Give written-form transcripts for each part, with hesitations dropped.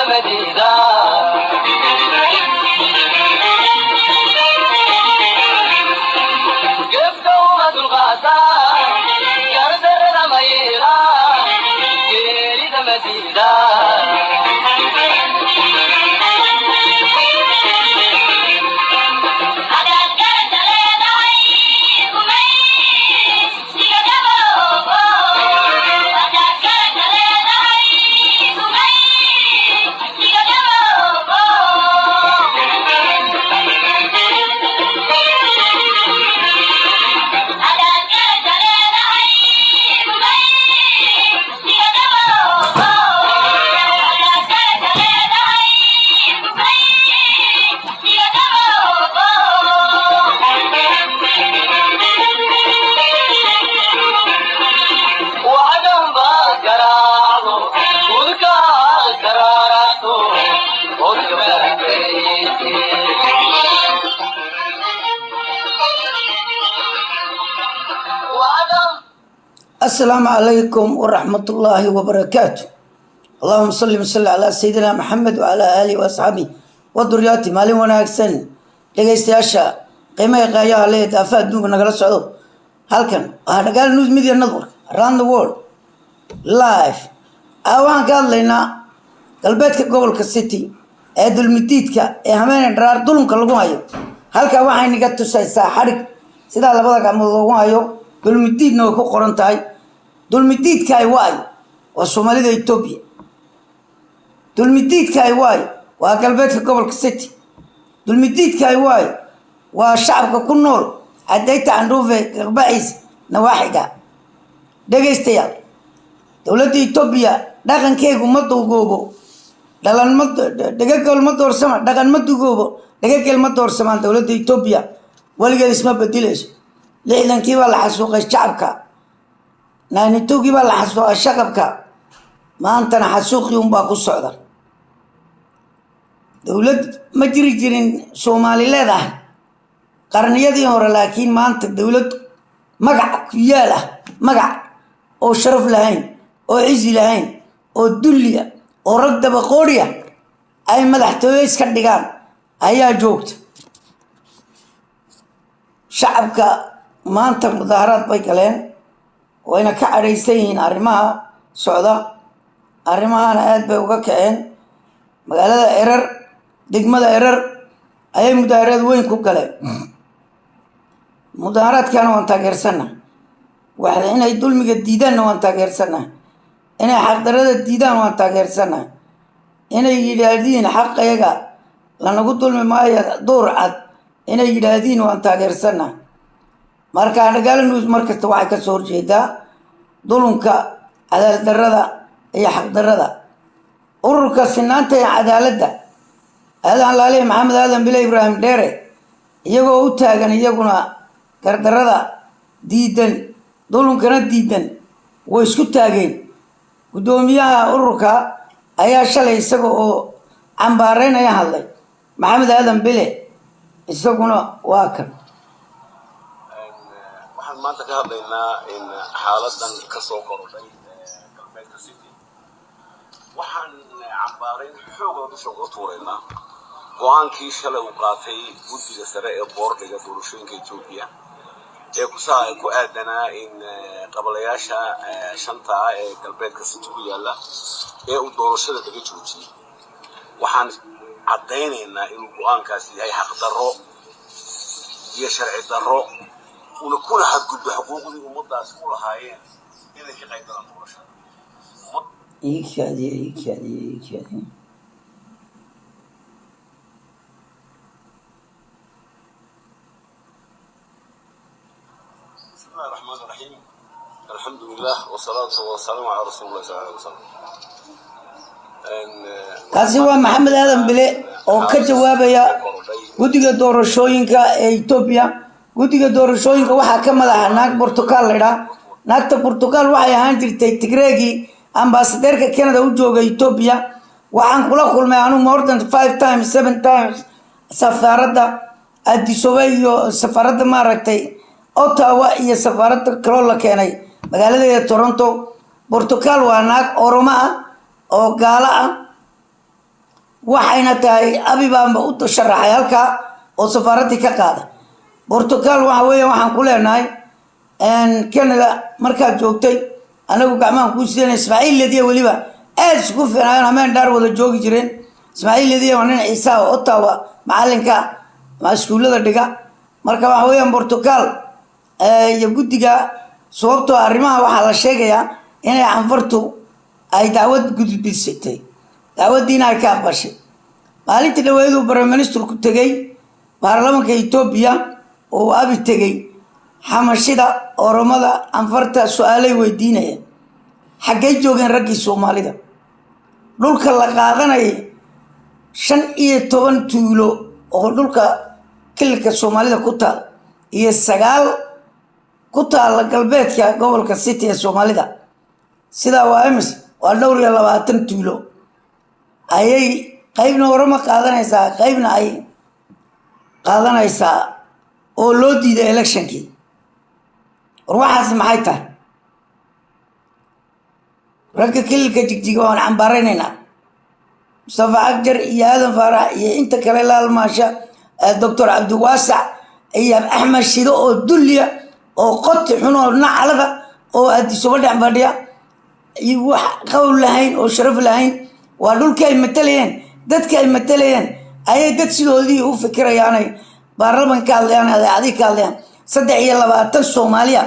مدينة كيف دومة الغازة يرزر الميرة يريد مدينة السلام عليكم ورحمة الله وبركاته. اللهم صل وسلم على سيدنا محمد وعلى آله وأصحابه وذرياته مالي وناكسن dhageystayaasha qiimaha qaayaha leh daafaha adduunka nagala socdo halkan waxaa nagaal news media network around the world live waxaan ka hadlaynaa galbeedka gobolka city ee dulmidiidka ee hameen dharaar dulunka lagu hayo halka waxay naga tusaysaa xarig sida labada gacmood lagu hayo dulmidiidna way ku qoran tahay dulmidiidka ay waay waa Soomaalida Itoobiya dulmidiidka ay waay waa galbeedka gobolka city dulmidiidka ay waay waa shacabka ku nool cadayta andhuufe garbaciis nawaaxiga dhageystayaal dowladda Itoobiya dhaqankeegu ma duugoobo dhalan ma dhagagal ma doorsama dhaqan ma duugoobo dhagagal ma doorsamaan dowladda Itoobiya waligeed isma bedelayso lixdankii baa la xasuuqay shacabka naanitowgii baa la xasuuqay shacabka maantana xasuuqii unbaa ku socda dowlad ma jiri jirin Soomaali leedahay qarniyadii hore laakiin maanta dowlad magac ku yaal ah magac oo sharaf lahayn oo cizi lahayn oo dulliya oo rag daba qooriya ay madaxtooyo iska dhigaan ayaa joogta shacabka maanta mudaharaad bay galeen wayna ka cadhaysan yihiin arrimaha socda arrimahana aad bay uga kaceen magaalada erar degmada erar ayay mudaharaad weyn ku galeen mudaharaadkana waan taageersanaa waxda inay dulmiga diidaanna waan taageersanaa inay xaqdarada diidaan waan taageersanaa inay yidhaahdiin xaqayaga lanagu dulmi maayo door cad inay yidhaahdiin waan taageersanaa marka nagaal news markasta waxay ka soo horjeedaa dulunka cadaalad darrada iyo xaq darrada ururka sinaanta iyo cadaaladda aadan laaliye maxamed aadan bile ibraahim dheere iyagoo u taagan iyaguna gardarrada diidan dulunkana diidan way isku taageen gudoomiyaha ururka ayaa shalay isaga oo cambaareynaya hadlay maxamed aadan bile isaguna waa kan maanta ka hadlaynaa in xaaladan ka soo korodhay galbeedka city waxaan cambaareyn xoogooda dusha uga tuuraynaa go-aankii shalay uu qaatay guddiga sare ee boordiga doorashooyinka Itoobiya ee ku aadanaa in qabalayaasha shanta ee galbeedka city ku yaala ee uu doorashada kaga joojiyay waxaan caddaynaynaa inuu go-aankaasi yahay xaq darro iyo sharci darro ونكون حد قد حقوقي ومضاس كلها هايين إذا شيء قيد لنا فرصة. يكادي بسم الله الرحمن الرحيم الحمد لله والصلاة والسلام على رسول الله صلى الله عليه وسلم. kaasi waa maxamed aadan bile oo ka jawaabaya guddiga doorashooyinka ee Itoobiya guddiga doorashooyinka waxaa ka madaxa naag Portugal leeyahay naagta Portugal waxay ahaan jirtay Tigreegi ambassadorka Canada u joogay Itoobiya waxaan kula kulmay anu more than 5 times 7 times safarada Addis Ababa iyo safarada maaragtay Ottawa iyo safarada kale la keenay magaalada Toronto Portugal waa naag Oromo ah oo gaala ah waxayna tahay abi baanba u sharaxay halkaa oo safaaradii ka qaada Portugal waxa weeyaan waxaan ku leenahay Canada markaad joogtay anagu gacmahan ku siiyeen Ismaaciil Ladiya waliba aad isku fiirayaan ameen daar wada joogi jireen Ismaaciil Ladiya waa nin Ciisa oo Ottawa macalinka mas'uulada dhiga marka waxa weeyaan Portugal iyo guddiga sababtoo arrimaha waxa la sheegayaa inay anfartu ay dacwad gudbisatay dacwadiina ay ka aqbashay maalintii dhaweedu Prime Minister ku tagay baarlamaanka Itoobiya oo abi tagay xamashida oromada anfarta su'aalay weydiinayeen xaggay joogeen raggii Soomaalida dhulka la qaadanay 15 tuulo oo dhulka kilka Soomaalida ku taal iyo 9 ku taal galbeedka gobolka City ee Soomaalida sida waa imis waa dhowr iyo 20 tuulo ayay qaybna oroma qaadanaysaa qaybna ay qaadanaysaa oo loo diiday electionkii waxaas maxay tahay ragga kilka jigjiga waan cambaaraynayna Mustafa Agjar iyo Aadan Faarax iyo inta kale laalmaasha Dr. Abdiwaasac iyo Axmed Shido oo dulliya oo qoti xun oo nacalada oo adiso badhac fadhiya iyo wax qowl lahayn oo sharaf lahayn waa dhulka ay matalayeen dadka ay matalayeen ayay dad sidoodii u fikirayaan baarlamaanka hadlayaan adiga ka hadlayaan 23 Soomaaliya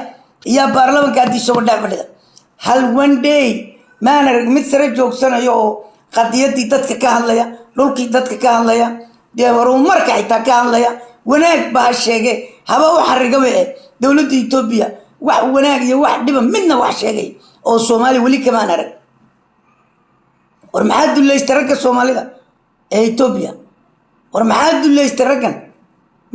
iyo baarlamaanka adiso badhac fadhiya hal one day maana mid sare joogsanayo oo qadiyadii dadka ka hadlaya dhulkii dadka ka hadlaya horumarka xitaa ka hadlaya wanaag baa sheegay haba u xarigaba dowladda Itoobiya wax wanaag iyo wax dhiba midna wax sheegay oo Soomaali wali kama arag war maxaa duleystay ragga Soomaalida ee Itoobiya war maxaa duleystay raggan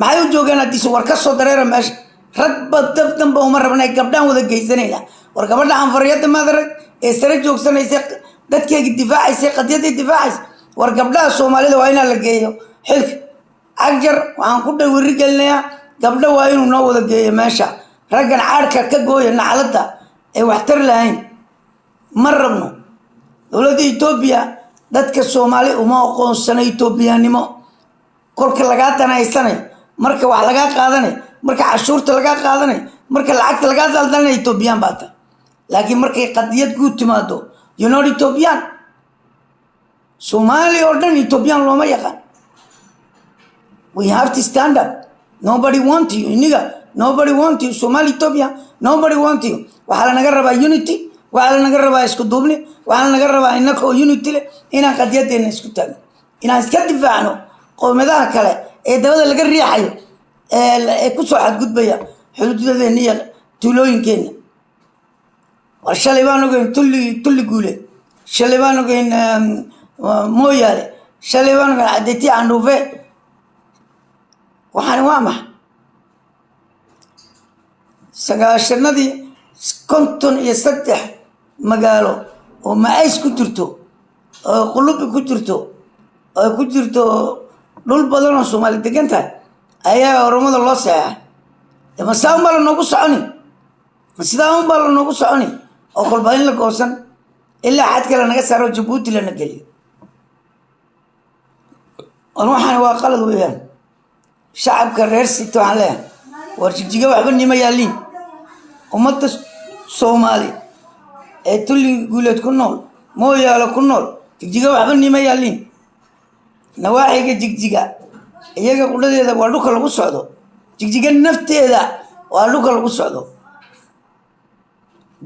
maxay u joogaan hadii war ka soo dareera meesha rag badabdanba uma rabnay gabdhaan wada geysanayna war gabadha anfariyada madarag ee sare joogsanaysa dadkeega difaacaysa qadiyada difaacaysa war gabdhaha Soomaalida waa in la geeyo xilka Agjar waxaan ku dhawri galnaa gabdha waa inuu noo wada geeyo meesha raggan caarka ka gooyo nacalada ee wax tar lahayn ma rabno dowladda Itoobiya dadka Soomaali uma aqoonsanay Itoobiyaanimo kolka laga danaysanay marka wax laga qaadanay marka cashuurta laga qaadanay marka lacagta laga daldanay Itoobiyaan baata laakiin markay qadiyad guud timaado you know Ethiopian Somali or dhan Ethiopian looma yaqaan we have to stand up nobody want you iniga nobody want you Somali Ethiopia nobody want you waxa la naga rabaa unity waxa la naga rabaa isku duubni waxa la naga rabaa inako unity le inaan qadiyadeena isku taagno inaan iska difaacno qowmiyadaha kale ee dawladda laga riixayo ee ku soo xadgudbaya xuduudadeena iyo tuulooyinkeena shalay baan ogeyn tulli guule shalay baan ogeyn mooyaale shalay baan ogeyn caddeyti candhuufe waxaan waa maxa sagaashanadii 53 magaalo oo Macays ku jirto oo Qulubi ku jirto oo ku jirto dhul badan oo Soomaali degan tahay ayaa oromada loo saxay ma saamalo noogu soconi ma sidaan bal noogu soconi oo kolba in la goosan ilaa xad kale naga saaro Djibouti la nageliyo waxaan waa qalad weeyaan shacabka reer City waxaan leeyahay war jijiga waxba nima yaalin ummadda Soomaali ee tulli guuleed ku nool mooyaalo ku nool jijiga waxba nima yaalin nawaaxiga jigjiga iyaga qudhadeeda waa dhulka lagu socdo jigjiga nafteeda waa dhulka lagu socdo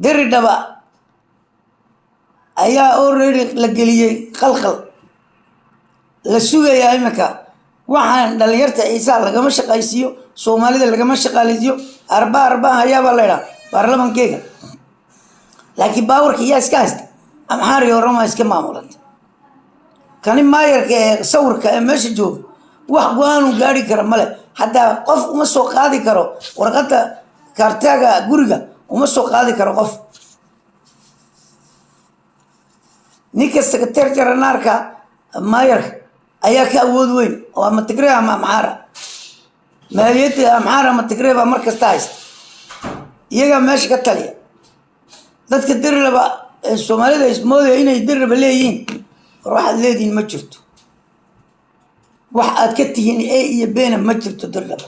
diridaba ayaa already la geliyay qalqal la sugayaa imika waxaan dhalinyarta Ciisa lagama shaqaysiyo Soomaalida lagama shaqaaleysiyo arba ayaa baa leeyahay baarlamaankeega laakiin baawarka yaa iska haysta amxaar iyo Oromo iska maamulanta kani maayarka sawirka ee meesha jooga wax go'aan u gaari kara male hatta qof uma soo qaadi karo warqada kaartaga guriga uma soo qaadi karo qof ninka secretary generalka maayar ayaa ka awood weyn oo ama Tigray ama Amhara maaliyadda Amhara ama Tigray ba markasta haysta iyaga meesha ka taliya dadka dirlaba Soomaalida ismooday inay dirlaba leeyihiin waxaad leediin ma jirto wax aad ka tihiin A iyo Bna ma jirto dirdhaba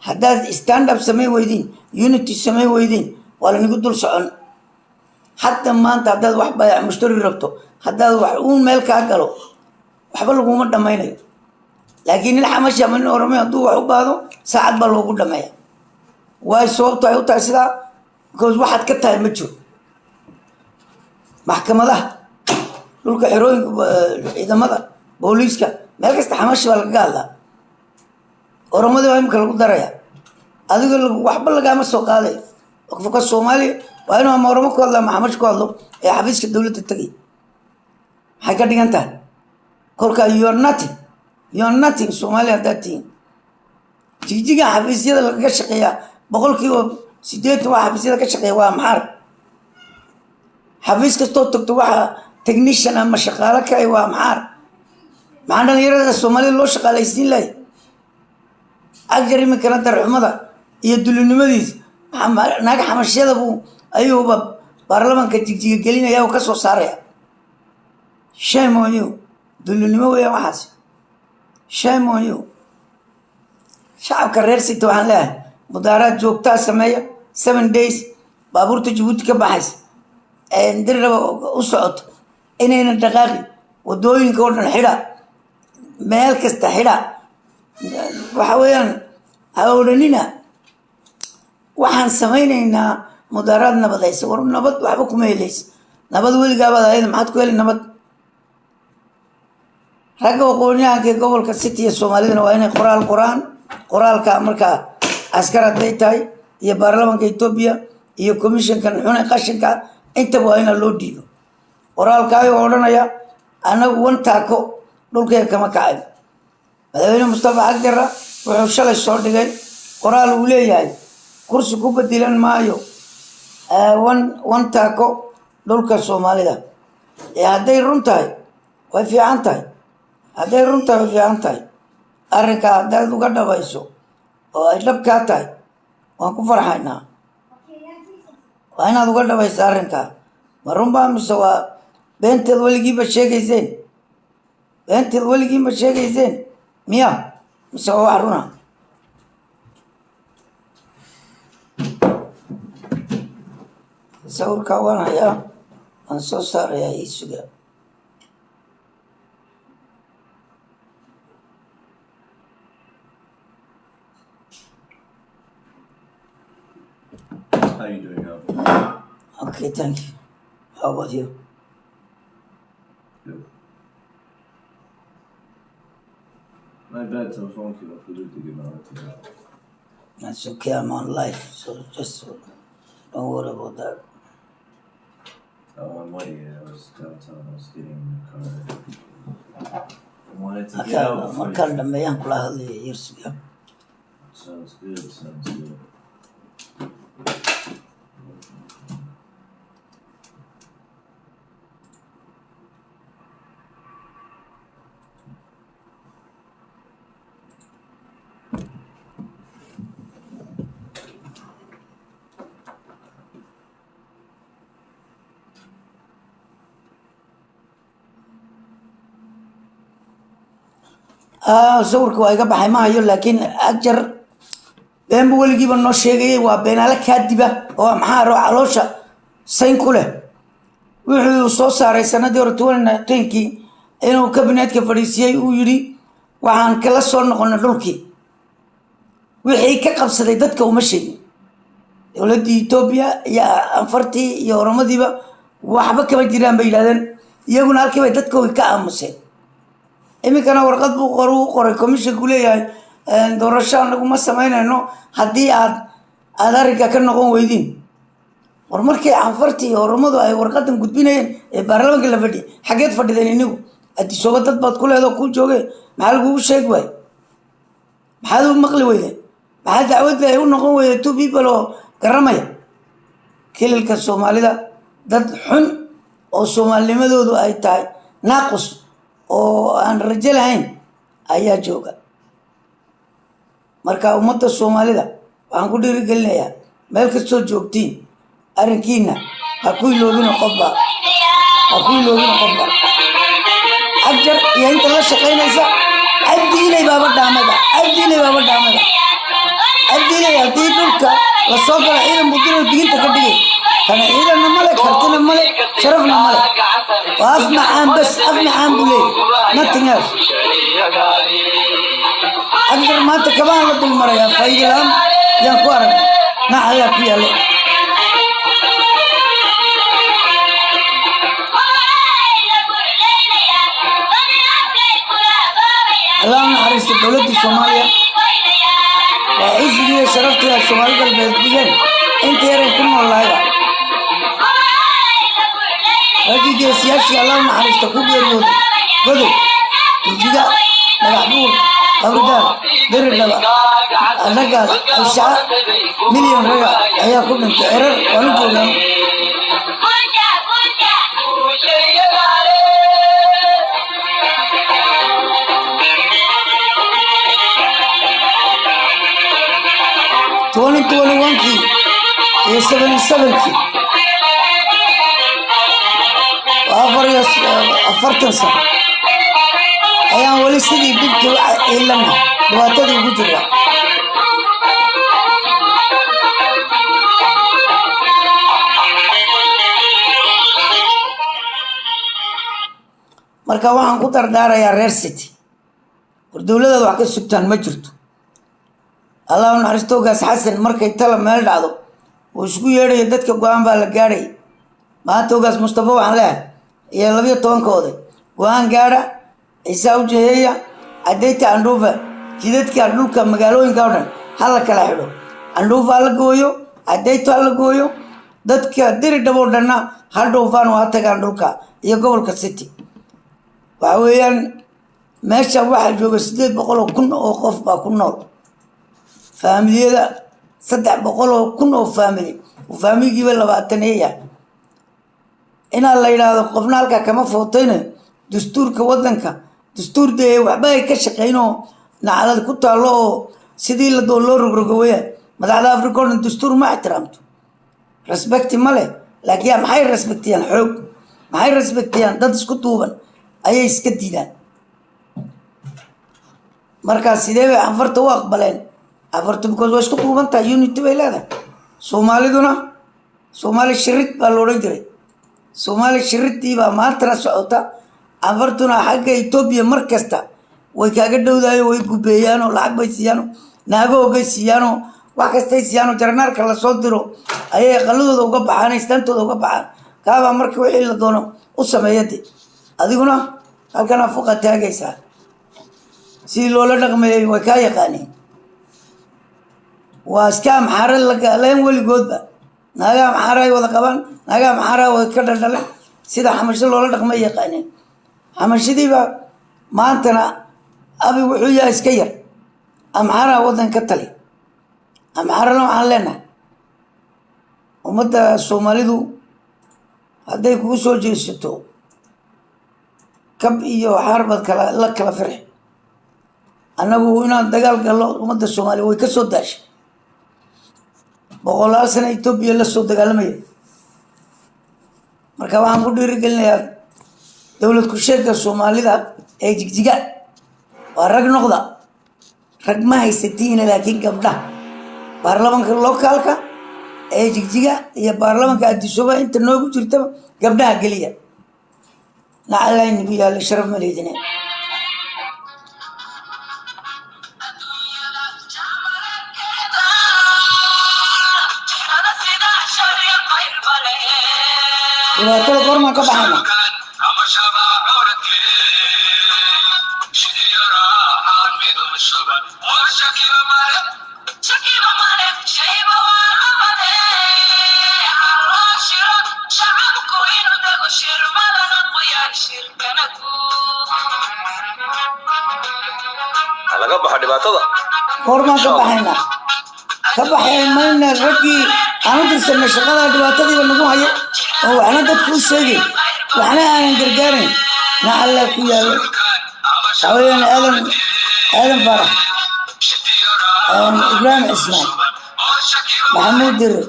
haddaad stand up samay weydiin unity samay weydiin waa lanigu dul socon حتى ما أنت هذا واحد بيع مشتري ربطه هذا واحد ملك عقله وحبل قوم الدميني لكن الحمشة من أورمي أدوه حبادو ساعد بالوقود دمية واي صوت أيوة تأثيرا كوز واحد كتاه متشو محكمة ده لولك هيروين إذا ماذا بوليسكا ما يكست حمشة بالقال ده أورمي ده يمكن الوقود دريا هذا يقول وحبل قام السوق هذا فوق الصومالي وأنا ما أورمي كله ما حمش كله يا حبيس كدولة التقي حكى أنت كل كا you're nothing Somalia that thing تيجي حبيس يلا كشقيا بقول كيو سيدات واحد حبيس يلا كشقيا وامحار حبيس كستو تكتوها تكنيشن أما شغالة كاي وامحار معنا يرد الصومالي لو شغال يسين لي أجري من كلام الرحمة يدل النمذيز ناجح مشي هذا بو أيوه باب برلمان كتيجي قلنا يا وكسو صاريا شيء مهيو دل النمو يا واحد شيء مهيو شعب كرر ستة وعن له مدارات جوكتا سماية 7 days بابور تجيبوت كبحث ندير أسعد إننا الدقاقي ودوين كورن حدا مالك استحدا وحويان هؤلاء وحن سمينا إن مدارات نبض ليس ورنبض وحبكم ليس نبض ويل قابل هذا ما حد كويل نبض رجع وقولنا كي قبل كستي الصوماليين وين قرآن كأمريكا عسكرة بيتاي يبارلمان كإثيوبيا يكوميشن كان هنا قشن كا أنت بوينا لوديو قرآن كاي وقولنا يا أنا وان تاكو دول كي كم كاي هذا مصطفى أقدر وحشل الصوت جاي قرآن وليه جاي كرسي كوب ديلان مايو وان تاكو دول كالصوماليين يا هذا يرونتاي وفي عنتاي هذا يرونتاي وفي عنتاي أريكا هذا لقى دبايسو وإدلب كاتاي وأكو فرحنا وأنا لقى دبايس أريكا مرمبا مسوا بنت الولي بشيء زين بنت الولي بشيء زين ميا مسوا عرونا سور كوانا يا أنسو صار يا يسوع How are you doing, Alvin? Okay, thank you. How about you? Good. My bad telephone came up with it today. That's okay, I'm on live, so just don't worry about that. Oh, I'm waiting. I was downtown. I was getting in the car. I wanted to get out before Markaan dambeeyaan kula hadlaya yearsiga. Sounds good. Sounds good. صورك وايقا بحي ما هيو لكن أجر بين بقول جيب النشيء وبين على كاتبة ومحارو علوشة سين كله وحده صوص على سنة دورتون تنكي إنه كابينات كفريسية ويري وعن كلا صور قلنا دولكي وحي كقبص ضدك ومشي ولدي إثيوبيا يا أنفرتي يا رمضي بقى وحبك بجيران بيلادن يقول لك ضدك ويكأمسين إمي كان ورقة قري كوميشن كلية دورشان نقوم سمعنا إنه هدي أدارك كنا نقوم ويدين ورمركي عنفرتي ورمضو أي ورقة نقطبين برلمان كلا فدي حاجات فدي ذي نيو أدي صوبات تبات كل هذا كل شيء محل جو شيء كوي محل مقلي ويده محل دعوة له يقول نقوم ويا تو بيبلو كرمية كل الكسومالي ده حن أو سومالي مدودو أي تاي ناقص oo aan rajo lahayn ayaa jooga marka ummadda Soomaalida waxaan ku dhiirigelinayaa meel kastoo joogtiin arrinkiina ha ku iloobin qofba عجر ينت الله شقينيسا عبدي لي بابا دامدا عبدي لي بابا دامدا عبدي لي هدي دولك وسوق العيد مدير بينت كدغي كان عيدنا ملك كرتنا ملك شرفنا ملك واسمع عن بس اسمع عن بولي nothing else أقدر ما تكبان لدى المرأة فايد الآن ينقوارك نحيا فيها لي اللهم حرصت دولة الصومالية وعزي شرفتها الصومالية البلدية انت يا كل والله رجي سياسي اللهم حرصت كوبي اليوم بدو الجدع ملحبور أبدا در النبا النقال الشعب مليون رجع هيا كل من تعرر ونقول لهم توني وانكي يسبن السبنكي وأفرتن سنة أيام ولي سيدي بنتو إلنا دواتدي وجدوا marka waxaan ku dardaarayaa reer city dawladda wax ka sugtaan ma jirto Allah naxariisto gaas xasan markay tala meel dhacdo oo isku yeedhay dadka go'aan baa la gaaray maanta gaas Mustafa waxaan leeyahay iyo 12 kooda go'aan gaara isaa u jeeyay adeeta andhuufa jidadka dhulka magaalooyinka oo dhan hal kala xidho andhuufa la gooyo adeeta la gooyo dadka diri dhabo dhanna hal dhoofaan waa tagaan dhulka iyo gobolka city waxweeyaan meesha waxa jooga 800,000 oo qof baa ku nool faamiliyada 300,000 oo faamili oo faamiligiiba 20 ina la yiraahdo qofna halka kama footayna dastuurka wadanka dastuurdee waxba ay ka shaqeeyno nacalad ku taalo sidii la doon loo rogrogoweeyay madaxda Afrika oo dastuur ma ixtiraamto respect male laakiin maxay respectiyaan xoog maxay respectiyaan dad isku duuban ayay iska diidaan marka sidee afarta u aqbaleen afarta because way isku duuban tahay unity bay leedahay Soomaaliduna Soomaali shirid baa loo jiray Soomaali shiridii baa maanta socota afartuna xagga Itoobiya markasta way kaaga dhowdahay way gubeeyaan oo lacag bay siiyaan naago ogay siiyaan wax kasta ay siiyaan jarnaarka la soo diro ayay qaladooda uga baxaan istantooda uga baxaan kaaba markii wixii la doono u sameeyay adiguna halkana fuqa taagaysa si loola dhaqmeeyay way ka yaqaaneen waa iskaam xaral la galeen waligoodba naaga maxaray wada qaban naaga maxara way ka dhaldhaleen sida xamasho loola dhaqmay yaqaaneen xamashadiiba maantana abi wuxuu yahay iska yar amxara wadan ka tali amxara waxaan leenahay ummadda Soomaalidu hadday kugu soo jeesato kab iyo xarbad kala la kala firx anagu inaan dagaal galo ummadda Soomaaliya way ka soo daashay boqolaal sano Itoobiya la soo dagaalamay marka waxaan ku dhiirigelinayaa dawlad ku sheegta Soomaalida ee jigjiga waa rag noqda rag ma haysatiin laakiin gabdha baarlamaanka localka ee jigjiga iyo baarlamaanka Addis Ababa inta noogu jirta gabdhaha galiya نعلن بيا الشرف مليدنا إذا تلقوا ما كبحنا كورما كبحنا كبحنا ركي أنا درسنا شغلة دباتي بنقول هاي هو أنا دكتور سيدي وأنا نقدرين نعلق وياه حوالي آدم فرح إبراهيم إسماعيل محمود در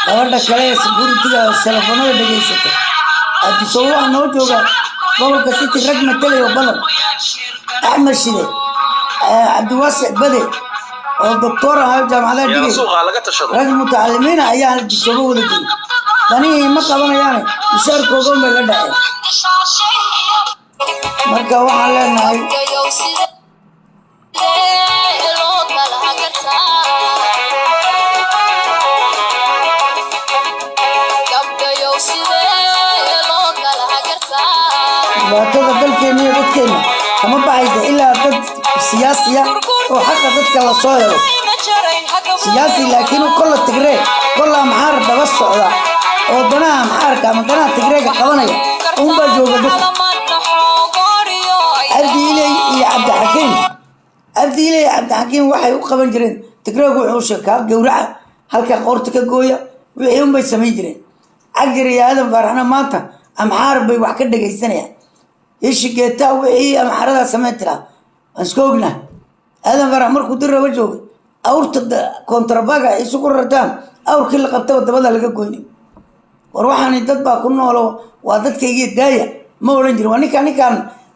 لورد كلاي سبورتي السلفونة دقيسته أدي سووا نوجوجا gobolka city rag matalayo badan axmed shide cabdiwaasic bade oo doctor ah jaamacadda dhigay rag mutacalimiin ayaa disoobo wada jiray danihii ma qabanayaan mushaarkooda ma la dhacay marka waxaan leenahay dhibaatada dalkeena iyo dadkeena kama baxaysa ilaa dad siyaasiya oo xaqa dadka la soo helo siyaasi laakiin kolla tigree kolla maxaar daba socda oo danaha maxaarka ama danaha tigreega qabanaya unbaa jooga dadka cabdi ilay iyo cabdixakiim waxay u qaban jireen tigreegu wuxuu sheekaa gowraca halka qoorta ka gooya wixii unbay samayn jireen cagir iyo aadan faaraxna maanta amxaar bay wax ka dhegaysanayaan ishigeetaa wixii amxaaradaa samayn tiraa waan iska ognaa aadan faarax markuu dir raba joogay awrta kontrabaga ay isugu rartaan awrkii la qabtaba dabada laga goyni war waxaani dad baa ku noolo waa dadkaygii daaya ma odhan jirin waa ninkaan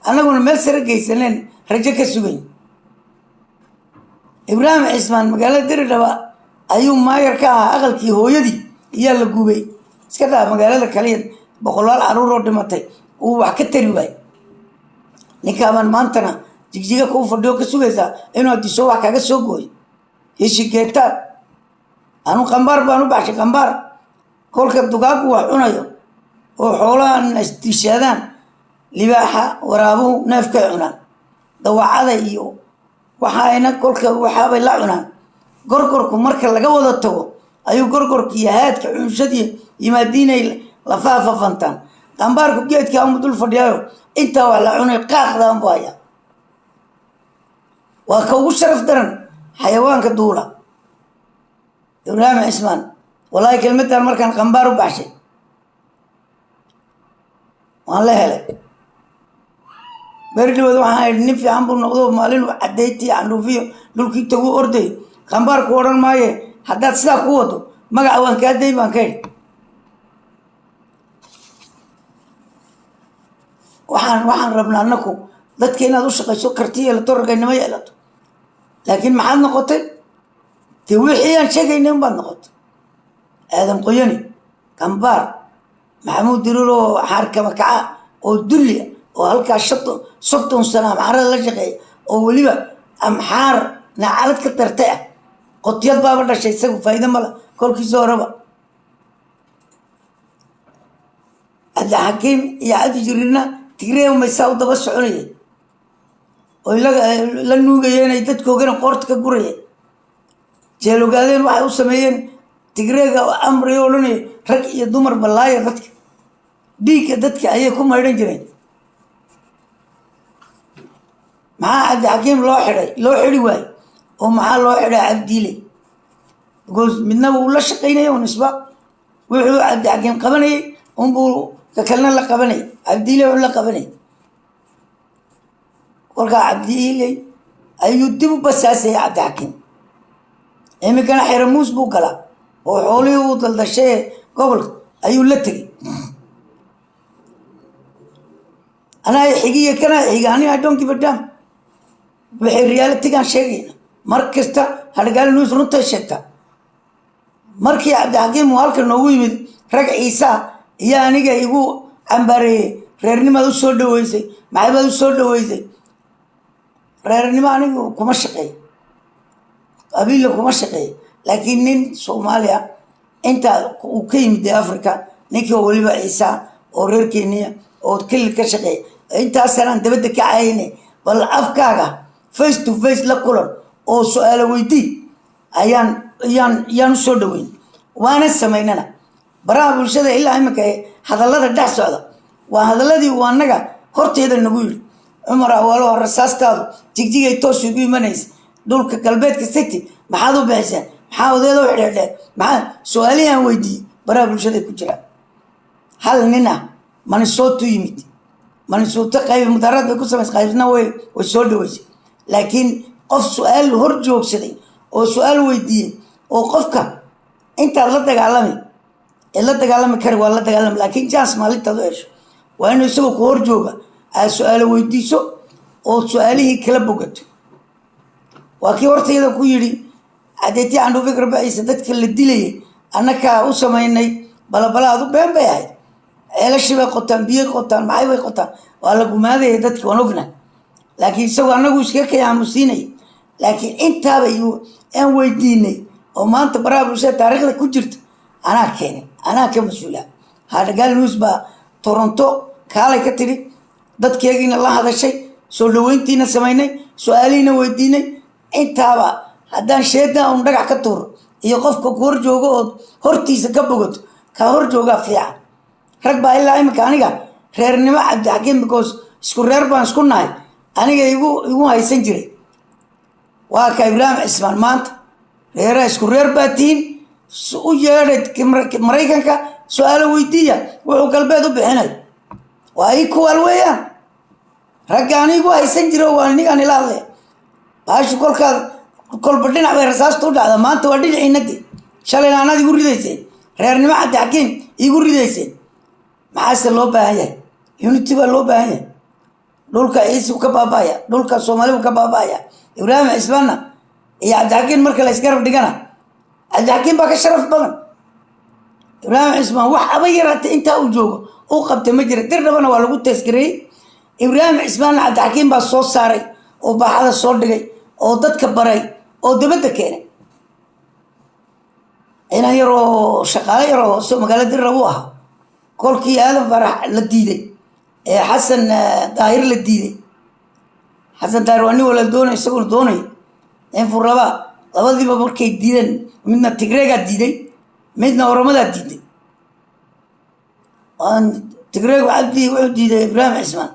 annaguna meel sare geysaneen rajo ka sugayn ibraahim cismaan magaalada diridhaba ayuu maayar ka ahaa aqalkii hooyadii iyaa la gubay iska daa magaalada kaliya boqolaal caruur oo dhimatay uu wax ka tari waay ninkaabaan maantana jigjiga kuu fadhiyo ka sugaysaa inuu adiso wax kaga soo gooyo ishigeetaa anu qambaar baan u baxshay qambaar kolka dugaagu wax cunayo oo xoolahan istishaadaan libaaxa waraabuhu neefkay cunaan dawacada iyo waxaayna kolka waxaabay la cunaan gorgorku marka laga wada tago ayuu gorgorka iyo haadka cunshadii yimaadiinay lafaha fafantaan qambaarku geedka amu dul fadhiyaayo intaa wax la cunay qaaqdaan bu hayaa waa ka ugu sharaf daran xayawaanka duula ibraahim cismaan wallaahi kelmadan markaan qambaar u baxshay waan la helay beri dhawood waxaan idhi nin fiican buu noqdo maalin caddeyti candhuufiyo dhulkii tagu orday qambaarku odhan maaye haddaad sidaa ku wado magaca waan kaa day baan ka idhi waxaan rabnaa annaku dadka inaad u shaqayso karti yeelato ragaynimo yeelato laakiin maxaad noqotay dee wixii aan sheegaynay unbaad noqotay aadan qoyani qambaar maxamuud diruur oo xaarkama kaca oo dulliya oo halkaas 30 sano amxaarada la shaqeeya oo weliba amxaar nacalad ka tartay ah qotyad baaba dhashay isagu faa'iido mala kolkiisa horeba cabdixakiim iyo cabdi jiriirna tigree maysaa u daba soconayeen oo la nuugayeen inay dadkoogana qoorta ka gurayeen jeelogaadeen waxay u sameeyeen tigreega amriyo odhanaya rag iyo dumar ballaaya dadka dhiigga dadka ayay ku maydhan jireen maxaa cabdixakiim loo xidhi waayo oo maxaa loo xidhay cabdiile because midna wuu la shaqaynaya un isba wuxuu cabdixakiim qabanayay unbuu ka kalena la qabanay cabdiile wuxuu la qabanay kolkaa cabdiile ayuu dib u basaasaya cabdixakiim iminkana xeramuus buu galaa oo xoolihii uu daldashay gobolka ayuu la tegay anaa xigiya kana xiga aniga I don't give a damn waxay realitigan sheegayna mar kasta hargaal news runta sheegta markii cabdixakiim uu halka noogu yimid rag ciisa iyo aniga igu cambaareeyey reernimada u soo dhaweysay maxaybad u soo dhaweysay reernimo anigu kuma shaqeeyo qabiilla kuma shaqeeyo laakiin nin soomaaliya inta uu ka yimid africa ninkii oo weliba ciisa oo reer kenya oo kilil ka shaqeeya intaasanaan dabadda ka cayayne bal afkaaga face to face la kulan oo su-aalo weydii ayaan u soo dhaweyn waana samaynana baraha bulshada ilaa iminka hadallada dhex socda waa hadalladii uu annaga horteeda nagu yidhi cumar awaalo rasaastaadu jigjigay toos ugu imanaysa dhulka galbeedka city maxaad u bixiseen maxaa odeeda u xidheedheen maxaa su-aalihii aan weydiiyey baraha bulshada ku jiraan hal nin ah manisootu yimid manisooto qayb mudaaraad bay ku samaysay qaybna way soo dhaweysay laakiin qof su-aal hor joogsaday oo su-aal weydiiyey oo qofka intaad la dagaalami kari waa la dagaalami laakiin jans maalintaad u hesho waa inuu isagoo ku hor jooga سؤال ويديسو أو سؤاله كلا بوجت وكي ورث يدا كويري عدتي عنده فكرة بقى سدت كل الدليل أنا كأوسما إني بلا هذا بهم بيعي إلا شيء قطان بيه قطان معي قطان ولا قوم هذا يدت ونوفنا لكن سوى أنا وش كيا مسيني لكن أنت بيو أن ويديني وما أنت برا بس تاريخ لك كجرت أنا كمسؤولة هذا قال نسبة تورنتو كاله كتير دت كيجين الله هذا الشيء سولوين تينا سميني سؤالينا ويديني أنت هذا شيء ده عندك كتور يقف كور جوجو هرتي سكبوجت كهور جوجا فيها رك بايلا أي مكانيكا ريرني ما عبد حكيم بكوس سكرير بان سكرناي أنا يجو هاي سنجري وكإبراهيم إسمان مانت ريرا سكرير باتين سؤالت مريكان كا سؤال ويدية وقلبه دو بحناي وأيكو الويا رجعني يجو هاي سنجري واني كان يلاله باش كل بدين على رصاص تود هذا ما تودي عينك شالين أنا يقول لي ريرني ما عبد حكيم يقول لي محاسن لو باهية يونتي لو باهية دول كايس وكبابايا دول كسومالي وكبابايا إبراهيم إسمانا يا عبد الحكيم مركل إسكار بديكنا عبد الحكيم باك شرف بلن إبراهيم إسمان وح أبيرت أنت وجوه وقبت مجرى تربنا ولا قلت تسكري إبراهيم إسمان عبد الحكيم بس صوت ساري وبحال الصوت دقي أو ضد كبراي أو دبده كينه هنا يرو شقالة يرو سو مقالة الربوها كل كي هذا فرح للديدي حسن داير للديدي حسن دايرواني ولا دوني يسقول دوني إن فربا لبادي ببركي ديدن منا تجريجا ديدي منا ورمدا ديدي أن تجريج واحد ديدي إبراهيم عثمان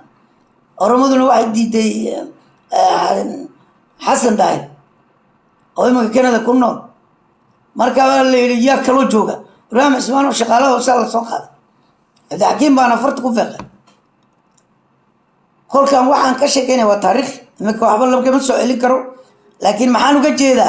ورمدا واحد ديدي حسن داير أو ما كان هذا كله مركب اللي يأكلوا جوجا إبراهيم عثمان وشغاله وصل السوق هذا هذا حكيم بانا فرتكو فقه كل كان واحد كشكينه وتاريخ إنك وحبل لهم كمان سؤالي كرو لكن محانو كجيدا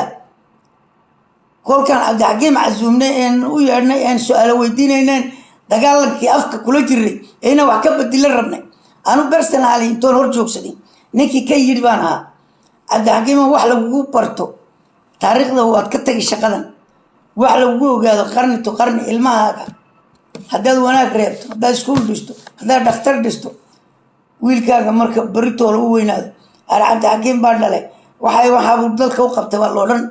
كل كان عبد الحكيم عزومنا إن ويرنا إن سؤال ويدينا إن دقالك كي أفك كل جري هنا وحكب الدليل ربنا أنا برسنا عليه تون هرجوك سدي نكي كي يربانها عبد الحكيم وحلا وجو برتو تاريخ ده هو كتك الشقدن وحلا وجو هذا قرن تو قرن المها هذا وانا قريت هذا سكول دستو هذا دكتور دستو ويلكاga marka barito loo weynaado arcad xaqiin baa dhalay waxa uu dalka u qabtay waa loo dhan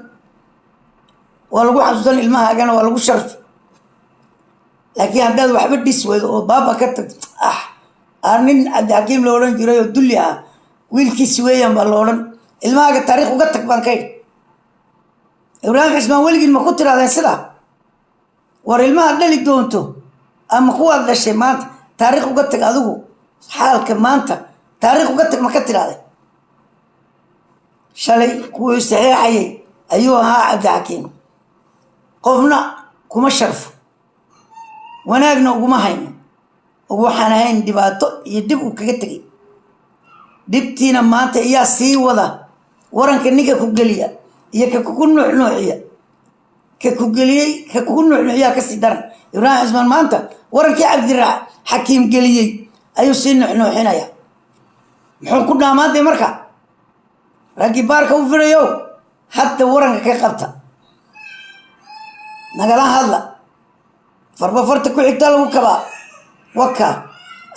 waa lagu xasuusan ilmahaagana waa lagu sharfi laakiin hadda waxba dhisweedo oo baaba ka tag arnin xaqiin loo dhan jiray oo dulli ah wiilkiis weeyaan baa loo dhan ilmahaaga taariikh uga tag baan kay Ibrahim Ismaan weligii ma ku tiraadeen sida war ilmaha dhali doonto ama kuwa dhashay maanta taariikh uga tag adigu حالك ما أنت تاريخ وقتك ما كتر هذا شلي هو صحيح أيوة عبد الحكيم قفنا كم شرف وناقنا وما هين وحناين دباتو يدبوا كتري دبتينا ما أنت يا سي وذا ورن كنيك كوجليا يا ككون نوعية ككوجليا ككون نوعية كسيدر إبراهيم اسمه ما أنت ورن كعبد الحكيم جليا أيو سين نحن حنايا محن كنا ما دي مركا راجي بارك وفريو حتى ورنك كقبتها نقلا هذا فربا فرتك وعتال وكبا وكا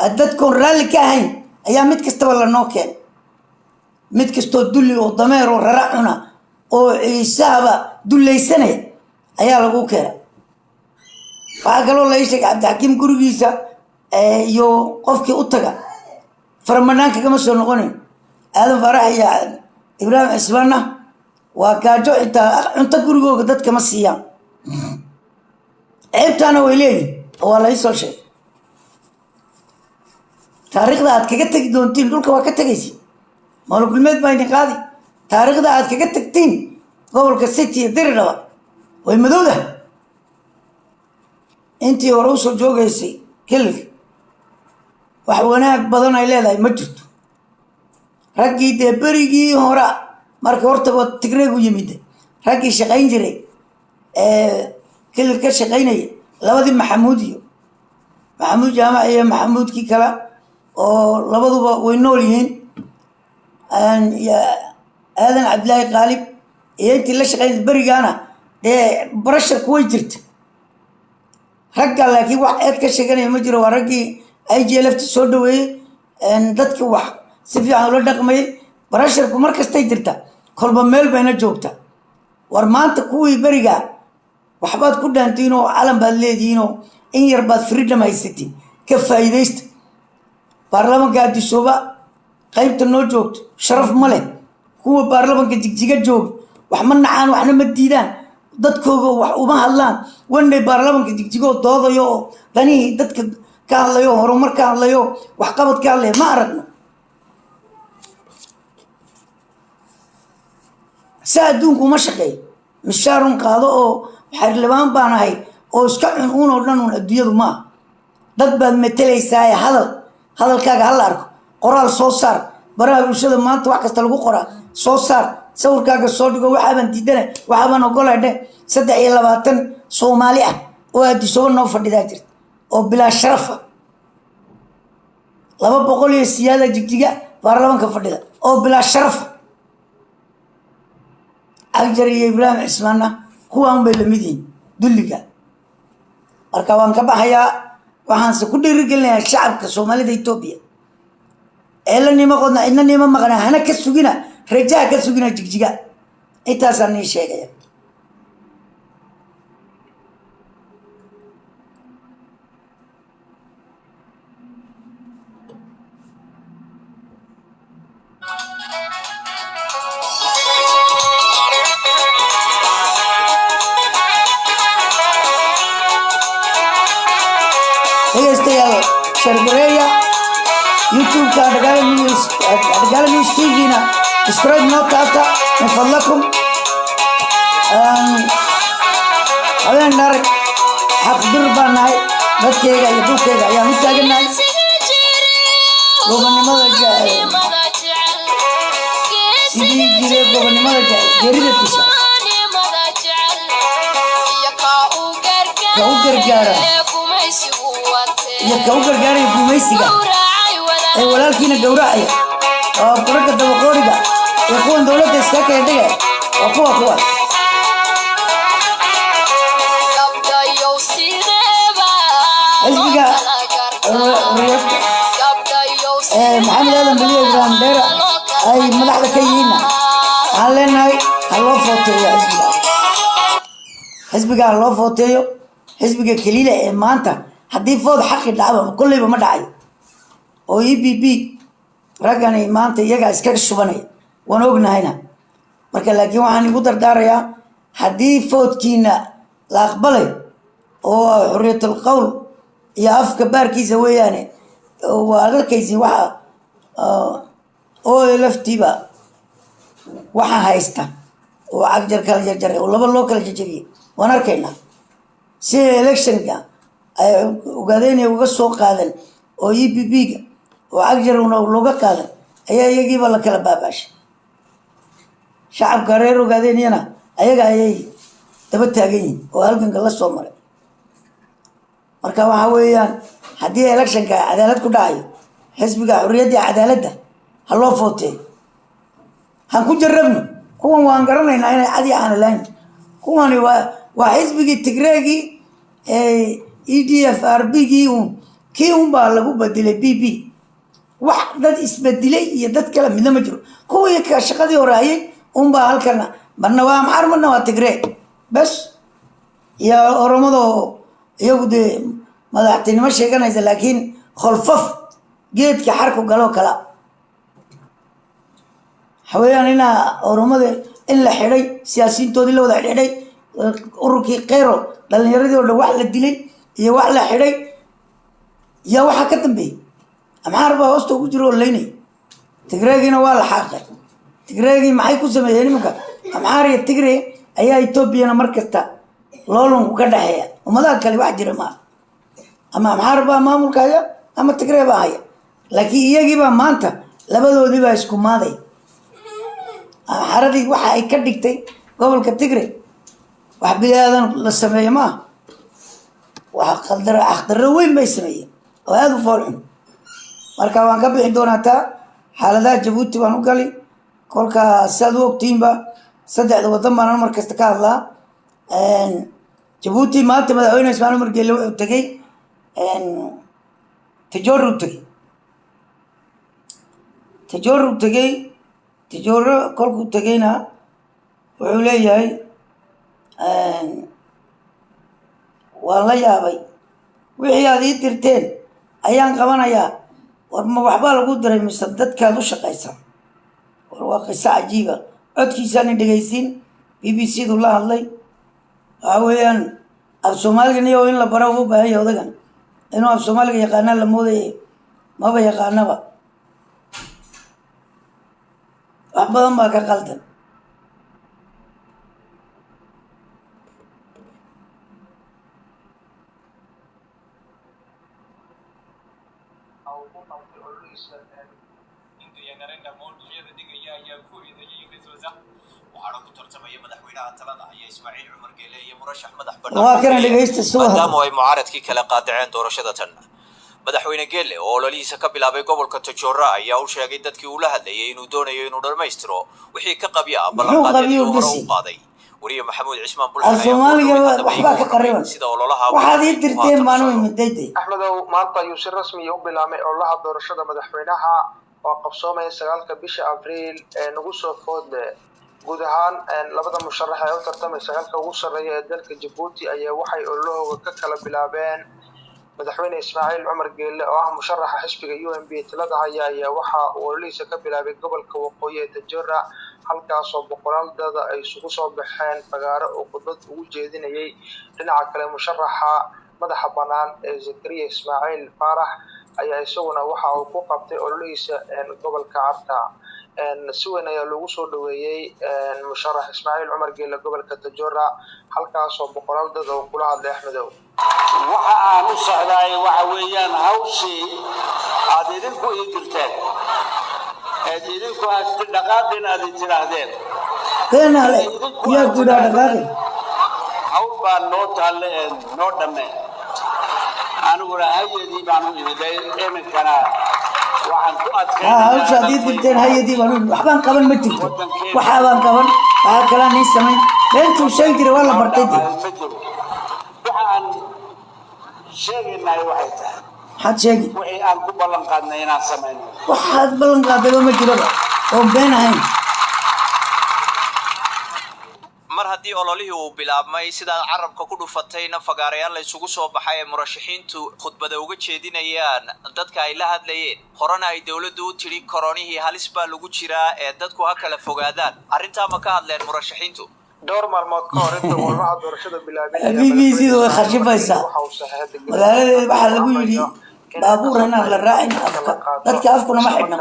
أدتكم رالي كاهين أيام متكستو ولا نوكين متكستو دولي وضمير وررعنا وعيسابة دولي سنة أيام لقوكينا فقالوا الله يشتك عبد الحكيم قرقيسا يو قفكي أتجا فرمانك كم سنة قنين هذا فرح يا إبراهيم إسمانا وكاجو أنت قرقو قدت كم السيام عيبت أنا وإليه والله يسول شيء تاريخ ده كتك دونتين دول كوا كتكيسي مالو كلمات باين قاضي تاريخ ده كتك تين قبل كستي درنا ويمدوده أنتي وروس الجوجيسي كل وحواناك بدنا إلى ذا مجد رجي دبرجي هورا مرك ورتبو تقريبو يميد رجي شقين جري كل كشقيني لودي محمود جامعية محمود كي كلا oo labaduba way nool yihiin aadan cabdilaahi qaalib iyo intii la shaqeynay berigaana dee barasharku way jirta ragga laakiin wax eed ka sheeganaya ma jiro waa raggii IGLFta soo dhaweeyey dadka wax si fiican ula dhaqmayay barasharku mar kastay jirta kolba meel bayna joogta war maanta kuwii beriga waxbaad ku dhaantiin oo calan baad leedihiin oo in yar baad freedom haysatiin ka faa'iidaysta baarlamaanka Addisooba qaybta noo joogto sharaf ma leh kuwa baarlamaanka jigjiga jooga wax ma nacaan waxna ma diidaan dadkooga wax uma hadlaan wanay baarlamaanka jigjigo doodayo oo danihii dadka ka hadlayo horumar ka hadlayo wax qabad ka hadlayo ma aragno ساعدونك وما شقي مشارون قاضو حرلبان بانهاي او اسكا عنون او دhan adduunyadu ma dad baad metelaysaa hadalkaaga hal arko qoraal soo saar baraha bulshada maanta wax kasta lagu qoraa soo saar sawirkaaga soo dhigo waxaan diidana waxaan ogolaadhe 23 Soomaali ah oo Addisooba noo fadhidaa jirta oo bilaa sharaf 200 iyo siyaada jigjiga baarlamaanka fadhida oo bilaa sharaf أجري إبراهيم عثماننا هو هم بالمدين دلقة أركوان كبحيا وحنس كل رجلنا الشعب كسومالي ده إثيوبيا إلا نيما قلنا إن نيما مغنى هنا كسوجنا رجع كسوجنا جيجا إتاساني شيء شرقرية يوتيوب كأدقال نيوز تيجينا سبسكرايب نوتاتا من فضلكم هذا النار حق درباناي بدكيغا يدوكيغا يا متاقناي لوغني ماذا جاء سيدي جيري لوغني ماذا جاء جريدة تشا يا وقرقارا يكوكر جاري بوميسيجا أي ولكن جورعية بركة دبقوريجا يكون دولة إسكاك يديه أقوى إسبيجا محمد آدم بليه إبراهيم ديرا أي ملح لكيينا علينا الله فوتيو إسبيجا الله فوتيو إسبيجا كليلة ما أنت haddii food xaqi dhacdo kulliba ma dhacayo oo EPP ragani maanta iyaga iska shubanay waan ognahayna marka laakiin waxaan igu dardaarayaa haddii foodkiina la aqbalay oo xuriyatul qawl iyo afka baarkiisa weeyaane waa arkaysi waxa oo laftiba waxa haysta oo agjar kala jarjaray oo laba loo kala jarjariyay waan arkaynaa si electionka ogaadeen uga soo qaadan oo EPP-ga oo agjaruna looga qaadan ayaa iyagiiba la kala baabaashay shacabka reer ogaadeenyana ayaga ayay daba taagan yihiin oo halganka la soo maray marka waxa weeyaan haddii electionka cadaalad ku dhacayo xisbiga xurriyadda cadaaladda ha loo footeeyo han ku jarrabno kuwan waan garanaynaa inay cadi aan lahayn kuwani waa xisbigii tigreegii EDFRB-gii kii baa lagu bedelay PP wax dad isbedelay iyo dad kale midna ma jiro kuwii ka shaqadii hore hayay baa halkan marna waa maxar marna waa Tigray bas ya oromado iyagu de madaxtinimo sheeganaysa laakiin khalfaf geedka xarku galo kala hawayaan ina oromada in la xiray siyaasiyiintoodii la wada xiray ururkii qeyro dhalinyaradii oo wax la dilay iyo wax la xiray ya waxa ka dambeeyay amxaar baa hoosta ugu jiro leeynay Tigreegina waa la xaqay Tigreegi maxay ku sameeyeen nimanka amxaar iyo Tigreeg ayaa Itoobiya markasta loolon ka dhaxeeya umada kale wax jira ma ama amxaar baa maamulkaya ama Tigreeg baa haya laakiin iyagii baa maanta labadoodii baa isku maaday amxaaradii waxa ay ka dhigtay gobolka Tigreeg wax bilaadan la sameeyo ma wax qadar weyn bay sameeyeen oo aad u foolxun marka waan ka bixi doonaa taa xaaladaha Jabuuti baan u gali kolka saad u ogtiinba saddexda wadan baan mar kasta ka hadlaa Jabuuti maanta madaxweyne Ismaaciil Umar Geele wuxuu tagay Tajoor tagay Tajoor kolkuu tagayna wuxuu leeyahay waan la yaabay wixii aad ii dirteen ayaan qabanayaa war ma waxba lagu diray mise dadkaad u shaqaysaa war waa qiso cajiiba codkiisaan dhegaysin BBC-du la hadlay waxa weeyaan af Soomaaliga niyo in la baro u baahan yahay odagan inuu af Soomaaliga yaqaan la moodayay maba yaqaanaba wax badan baa ka qaldan maadaama ay mucaaradkii kala qaadaceen doorashada tan madaxweyne Geele oo ololihiisa ka bilaabay gobolka Tajoora ayaa u sheegay dadkii uu la hadlayay inuu doonayo inuu dharmaystiro wixii ka qabiya ballanqaadkii uu hore u qaaday wariye Maxamuud Cismaan Bulxan Soomaaliga waxba ka qariban sida ololaha waxaad ii dirteen maanu imidayday Axmedow maanta ayuu si rasmi u bilaabay ololaha doorashada madaxweynaha oo qabsoomay 9 bisha Abriil ee nagu soo foodle guud ahaan labada musharax ee u tartamay sagaalka ugu sareeya ee dalka Djibouti ayaa waxay ololahooda ka kala bilaabeen madaxweyne Ismaaciil Umar Geele oo ah musharaxa xisbiga UNP talada haya ayaa waxa uu ololihiisa ka bilaabay gobolka waqooyi ee Tajoora halkaas oo boqolaal dad ay isugu soo baxeen fagaaro oo khudbad ugu jeedinayay dhinaca kale musharaxa madaxa banaan ee Zakariya Ismaaciil Faarax ayaa isaguna waxa uu ku qabtay ololihiisa gobolka Carta si weyn ayaa lagu soo dhaweeyay musharax Ismaaciil Umar Geele gobolka Tajoora halkaas oo boqolaal dad oo kula hadlay Axmedow waxa aan u socday waxa weeyaan hawshii aad idinku ii dirteen idinku aad dhaqaaqin aad tiraahdeen keenale yaa ku dhaqaaqin hawl baan noo taale noo dhamay aniguna hay'adii baan u imiday iminkana waxaan ku adkeeyay hawsha aad ii dirteen hay'adii baan waxbaan qaban ma jirto waxa baan qaban waxa kala nin sameyn intuu shay jiray waa la bartay waxaan sheegnay waxay tahay had sheegi wixii aan ku ballan qaadnay inaan sameeyno waxaad ballan qaaday ma jiro oo been ahayn mar haddii ololihii uu bilaabmay sidaa carabka ku dhufatayna fagaarayaal la isugu soo baxay ee murashaxiintu khudbada uga jeedinayaan dadka ay la hadlayeen horena ay dawladdu u tiri koronihii halis baa lagu jiraa ee dadku ha kala fogaadaan arrintaa ma ka hadleen murashaxiintu door maalmood ka hor inta ololaha doorashada bilaabay BBC-du way khashibaysaa magaalada waxa lagu yiri baabuurna la raacin dadka afkuna ma xidhna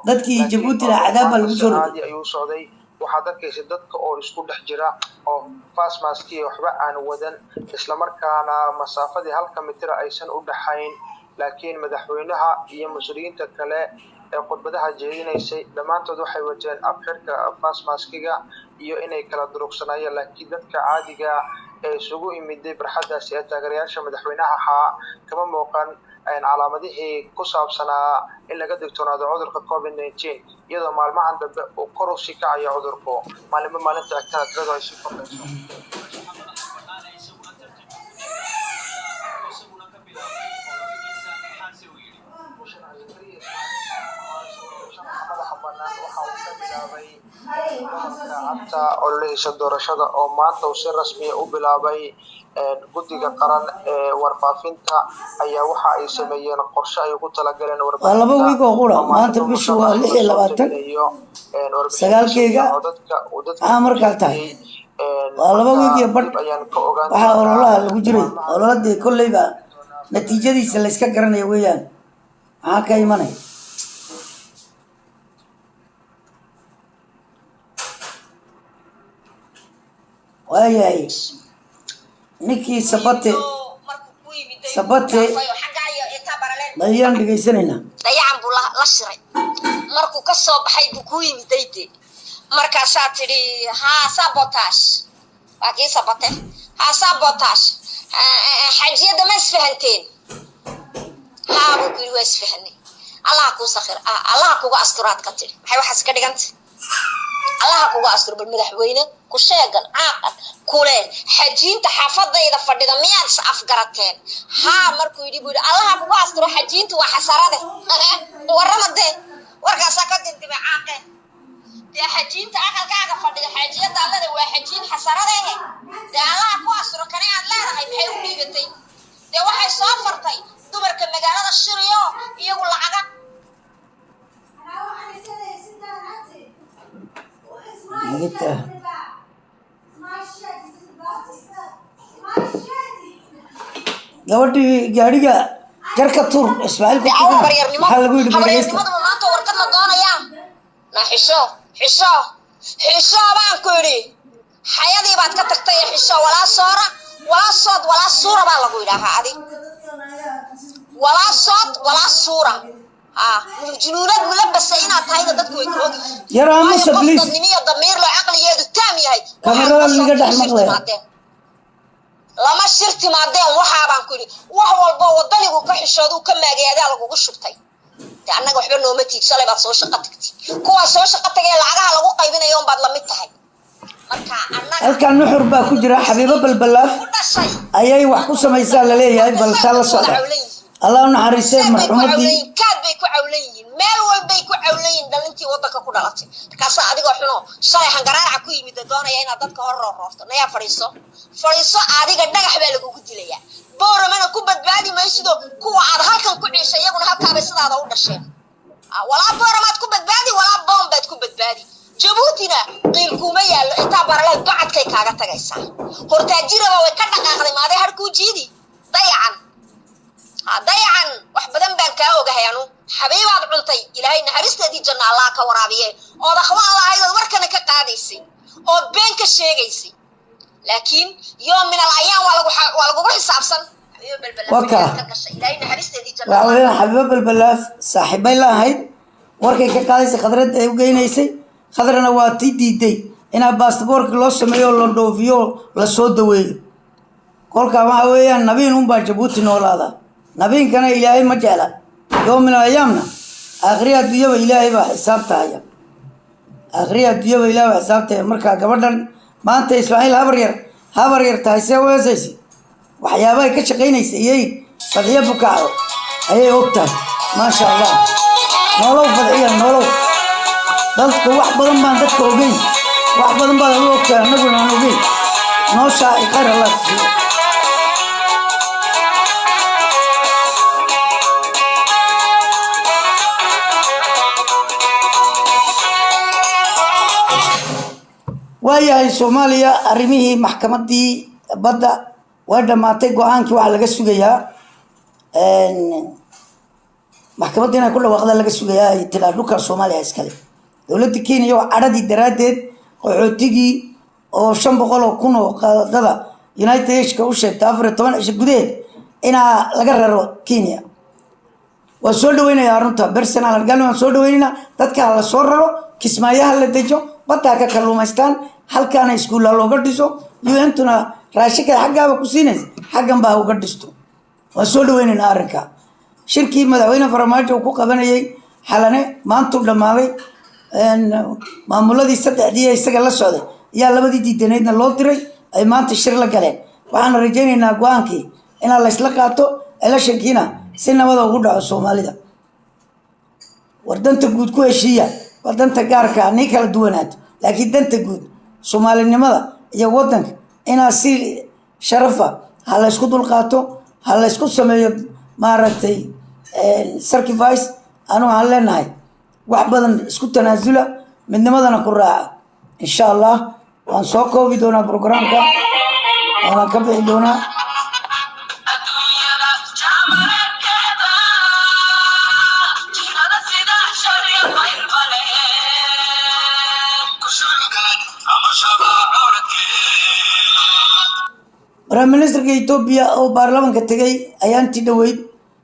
dadkii Djibouti cadaab lagu soo rogay ayuu socday waxaa dadkaysa dadka oo isku dhex jira oo face mask iyo waxba aan wadan isla markaana masaafadii 1 mitir aysan u dhaxayn laakiin madaxweynaha iyo mas'uuliyiinta kale ee khudbadaha jeedinaysay dhamaantood waxay wateen afxirka face maskiga iyo inay kala durugsanayeen laakiin dadka caadiga ee isugu imiday barxadaasi ee taageerayaasha madaxweynaha kama muuqan calaamadihii ku saabsanaa in laga digtoonaado cudurka COVID-19 iyadoo maalmahan dambe uu kor u sii kacayo cudurku maalinta agtada tiradu ay sii kordhayso ololeysa doorashada oo maanta si rasmi u bilaabay guddiga qaran ee warfaafinta ayaa waxa ay sameeyeen qorshe ay ugu talagaleen warbaahinta laba wiig oo qura maanta bishu waa 26 sagaalkeega markaa tahay waa laba wiig iyo badh waxaa ololaha lagu jiray ololadii kolleyba natiijadiisa la iska garanayo weeyaan maxaa ka imanaya waayahay ninkii sabate dayaan dhegaysanayna dayacan buu la shiray markuu ka soo baxay buu ku yimid dayde markaasaa tidhi haa sabotash waa kii sabate haa sabotash xajiyada ma isfahanteen haa هابو كل ويس فهني الله كو سخر الله كو أسترات كتير هاي واحد كده جنت الله كو أستر بالمدحوينه كشاقل عاقل كولين حجين تحافظ إذا فردنا ميات أفقرتين ها مركو يجيبوا الله كو أستر حجين تو حسرته ورمضان ورقة سكت انت بعاقل دي حجين تعاقل كاغا فردنا حجين الله ده وحجين حسرته دي الله كو أستر كني الله هاي بحيو نيجتي دي واحد سافرتي دمرك مجالات الشريو يقول لعجا gabadhii gaadhiga jarka tur Ismaaciil ku أول بريرني ما lagu yidhi بريرني ما ما أنت وركضنا دونا يا نا حشو بانكوري حياتي بعد كتكتي حشو ولا صورة ولا صوت ولا صورة بالله يقول هذه ولا صوت ولا صورة جنونات ملبسة هنا تايدا دتكو يكروجي يا راموس بليز ضمير ضمير له عقل يد تام يهي كاميرا اللي قاعد احمق lama shirti maadeen waxa baan ku yiri wax walba wadanigu ka xishoodu ka maagayada lagu shubtay annaga waxba nooma tiibsalay baad soo shaqo tagtay kuwa soo shaqo tagay lacagaha lagu qaybinayo baad la mid tahay marka annaga halkan nuxur baa ku jira xabiibo balbalaaf ayay wax ku samaysaa la leeyahay bal tala socda Allah naxariistay marxumadii kaad bay ku cawlayn meel walbay ku cawlayn dhalintii wadanka ku dhalatay kaas adiga xuno shalay hangaraaca ku yimid doonaya inaad dadka hor roorto naya fariiso adiga dhagax baa lagu dilayaa booramana ku badbaadi maysido kuwa aad halkan ku ciishay iyaguna halkaaba sidaada u dhasheen wala booramaad ku badbaadi wala bombaad ku badbaadi jabuutina qiil kuma yaalo inta baralay bacadkay kaaga tagaysaa hortaajiraba way ka dhaqaaqday maaday har ku jiidi dayacan wax badan baan ka ogahay anu xabiibaad cuntay ilaahay naxariisteedii janna Allah ka waraabiye oo dakhwa Allah ay warkana ka qaadaysay oo been ka sheegaysay laakiin yoom min al-ayam waa lagu xisaabsan xabiibo balbalaaf ka gashay ilaahay naxariisteedii janna waa xabiibo balbalaaf saaxiibay la ahayd warkay ka qaadaysay khadrad ay u geynaysay khadrana waa tii diiday inaa baasaboorka loo sameeyo loo dhoofiyo la soo daweeyo kolka waxa weeyaan nabiin un baa Jabuuti noolaada nabiin kana ilaahay ma jecla yoom min al-ayamna aakhiriya dunyada ilaahay baa xisaabtaaya aakhiriya dunyada ilaahay baa xisaabtaaya marka gabadhan maanta Ismaaciil habar yar tahay see weesaysi waxyaabaha ka shaqeynaysa iyay fadhiyo bukaco ayay ogtahay ma sha Allah nolow fadhiyo nolow dadku wax badan baan dadka ogeyn wax badan baa lagu ogtahay anaguna aan ogeyn noo shaaci qara Allah waayahay Soomaaliya arimihii maxkamadii badda waa dhamaatay go'aankii waxa laga sugayaa maxkamadina ku dhawaaqda laga sugayaa ay tira dhulka Soomaaliya iskale dawladda Kenya oo cadadi daraadeed qaxootigii oo 500 kun oo qaadada United Nations u sheegtay 14 gudeed ina laga raro Kenya waa soo dhaweynaya runta personal galno soo dhaweynina dadka la soo raro kismaayaha la dejo badda ka kalluumaystaan halkaana iskuul looga dhiso yuentuna raashika xaqaba ku siinay xaqan baa uga dhisto waa soo dhaweynina arrinka shirkii madaxweyne Farmaajo ku qabanayay xalane maanta dhamaaday maamuladii saddexdii isaga la socday ayaa labadii diidaneedna loo diray ay maanta shir la galeen waxaan rajaynaynaa go'aankii in la isla qaato electionkiina si nabad ugu dhaco Soomaalida wardanta guud ku heshiiya wadanta gaarka ani kala duwanaad laakiin danta guud Soomaalinimada iyo wadanka ina si sharafa hal isku dul qaato hal isku sameeyo maaragtay sacrifice anu aan leenahay wax badan isku tanaasula midnimadana ku raaca insha Allah waan soo koobi doonaa programka waan ka bixi doonaa Prime Minister Ethiopia oo baarlamaanka tagay ayaan tidhaweyd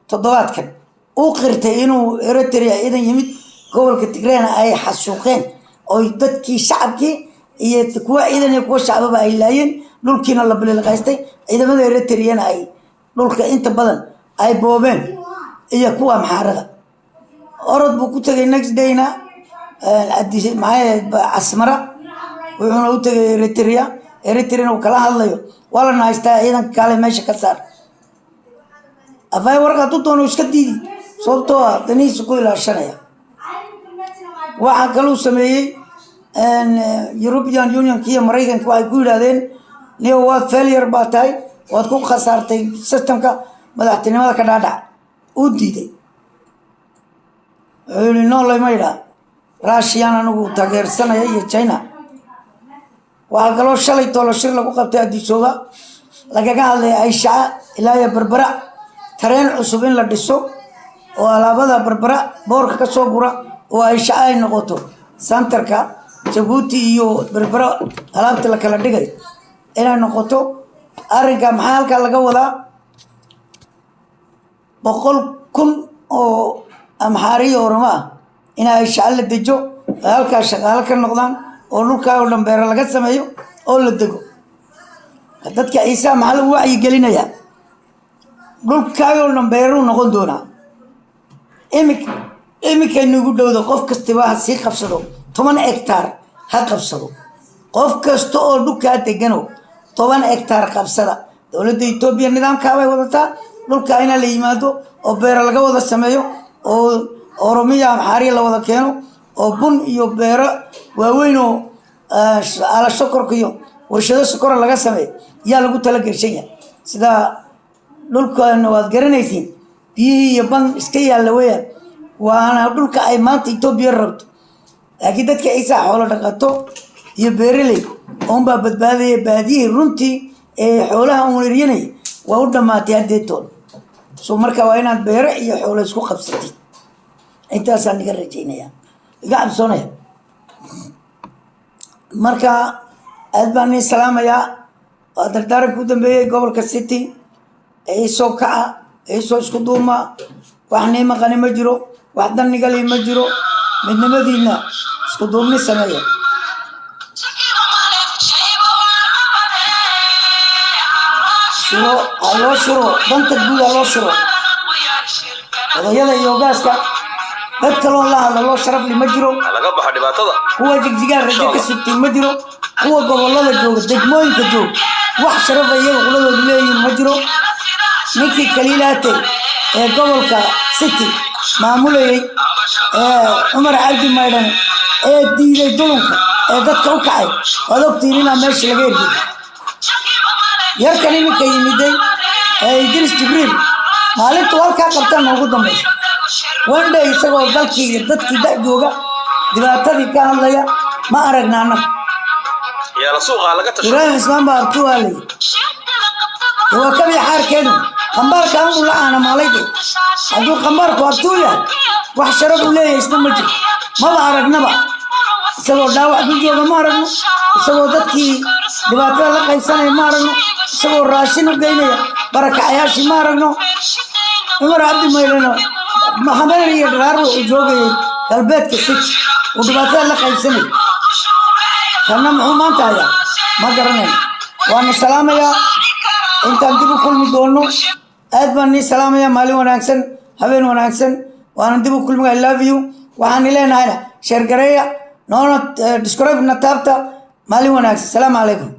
toddobaadkan uu qirtay inuu Eritrea idan yimid gobolka Tigray ay xasuuqeen oo dadkii shacabkii iyo kuwa idan iyo kuwa shacabba ay laayeen dhulkiina la bilaqaystay ciidamada Eritrea ay dhulka inta badan ay boobeen iyo kuwa maxaarada orod buu ku tagay next dayna casmara wuxuuna u tagay eritrea uu kala hadlayo waa lana haystaa ciidanka kaale meesha ka saar afay warqad u doono iska diidi sababtoo ah danihiisa ku ilaashanaya waxaa kaluu sameeyey European Union iyo Mareykanka waxay ku yiraahdeen niyo waad failure baa tahay waad ku khasaartay systemka madaxtinimada ka dhaadhac u diiday noolay ma yidhaa Russian anagu taageersanaya iyo China waxaa kaloo shalay toolashir lagu qabtay Addisooba lagaga hadlay Aisha ilaa iyo Berbera tareen cusub in la dhiso oo alaabada Berbera boorka ka soo gura oo Aisha ay noqoto santarka Djibouti iyo Berbera alaabta la kala dhigay inay noqoto arrinka maxaa halka laga wadaa 100,000 oo amxaariyo oroma in Aisha la dejo halka shaqaale ka noqdaan oo dhulka oo dhan beer laga sameeyo oo la dego dadka Ciise maxaa lagu wacyi gelinaya dhulka oo dhan beer uu noqon doona imika nagu dhowdo qof kasta waa si qabsado 10 hektar ha qabsado qof kasta oo dhulka degano 10 hektar qabsada dawladda Itoobiya nidaamka way wadataa dhulka ina la yimaado oo beer laga wada sameeyo oo Oromiya maxaari la wada keeno oo bun iyo beero waaweyn oo ala sokorkiyo warshado sokor laga sameeyo yaa lagu tala gashay sida dhulkan waad garanaysiin biyo iyo ban iska yaala weeyaan waana dhulka ay maanta Itoobiya rabto laakiin dadka Ciise xoolo dhaqato iyo beeraley oo baa badbaadaya baadiye runtii ee xoolaha uu riyanay waa u dhamaatay hadeetoon soo marka waa inaad beero iyo xoolo isku qabsatid intaas aan iga rajaynaya iga cabsoonaya marka aad baan salaamaya dardaaranka u dambeeyay gobolka City ee soo kaca ee soo isku duuma wax neema qani ma jiro wax daniga li ma jiro midnimadiina isku duubni sameeyo loo shiro danta guud loo shiro odayada iyo gaaska dad kaloo la hadlo loo sharaf li ma jiro laga baxo dhibaatada kuwa jigjigaan rajo ka sugtay ma jiro kuwa gobolada jooga degmooyinka joog wax sharaf iyaga quladoodu leeyihiin ma jiro ninkii kaliilaatay ee gobolka City maamulayay Umar Cabdi Maydane ee diiday dulunka ee dadka u kacay odogtiin inaa meesha laga ergay yarkan iminka yimiday Idris Jibril maalintu halkaa qabtaan ugu dambaysa one day isagoo dalkii iyo dadkii jooga dhibaatadii ka hadlaya ma aragnaana yaa la suuqa laga tashay Ibrahim Ismaan baa artuwaalay waa kabi xaarkeedu qambarka aan u laana maalayde haduu qambarku artuuya wax sharaf u leeyahay isna ma jiro ma aragnaba isagoo dhaawac ku jooga ma aragno isagoo dadkii dhibaatada la qaybsanay ma aragno isagoo raashin u geynaya barakacayaashii ma aragno Umar Cabdi Maydane Maxamed iyo Dharaar uu joogay galbeedka City uu dhibaatada la qaybsanay kana muxuu maanta ayaa ma garanayno waan salaamaya intaan dib u kulmi doono aad baan ni salaamaya maalin wanaagsan habeen wanaagsan waan dib u kulmi I love you waxaan ileenahay share gareeya noona describe na taabta maalin wanaagsan salaam alaykum